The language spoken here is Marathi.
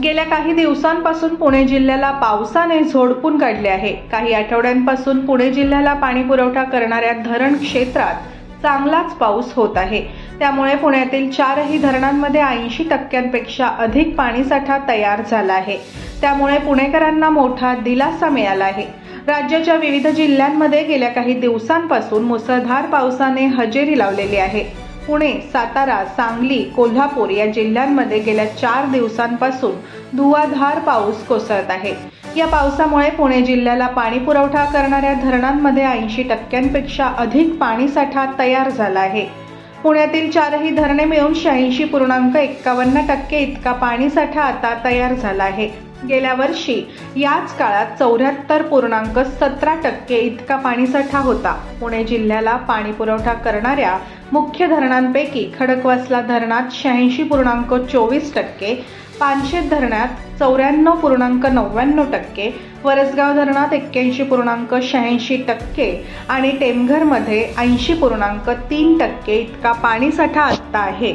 गेल्या काही दिवसांपासून पुणे जिल्ह्याला पावसाने झोडपून काढले आहे। काही आठवड्यांपासून पुणे जिल्ह्याला पाणी पुरवठा करणाऱ्या धरण क्षेत्रात चांगलाच पाऊस होत आहे। त्यामुळे पुण्यातील 4ही धरणांमध्ये 80% अधिक पाणीसाठा तयार झाला आहे। त्यामुळे पुणेकरांना मोठा दिलासा मिळाला आहे। राज्याच्या विविध जिल्ह्यांमध्ये गेल्या काही दिवसांपासून मुसळधार पावसाने हजेरी लावलेली आहे। पुणे, सातारा, सांगली, कोल्हापूर या जिल्ह्यांमध्ये गेल्या 4 दिवसांपासून धुवाधार पाऊस कोसळत आहे। या पावसामुळे पुणे जिल्ह्याला पाणी पुरवठा करणाऱ्या धरणांमध्ये 80% अधिक पाणीसाठा तयार झाला आहे। पुण्यातील 4ही धरणे मिळून 86.51% इतका पाणीसाठा आता तयार झाला आहे। गेल्या वर्षी याच काळात 74.17% इतका पाणीसाठा होता। पुणे जिल्ह्याला पाणी पुरवठा करणाऱ्या मुख्य धरणांपैकी खडकवासला धरणात 86.24%, पानशेत धरणात 94.99%, वरसगाव धरणात 81.86% आणि टेमघरमध्ये 80.3% इतका पाणीसाठा आता आहे।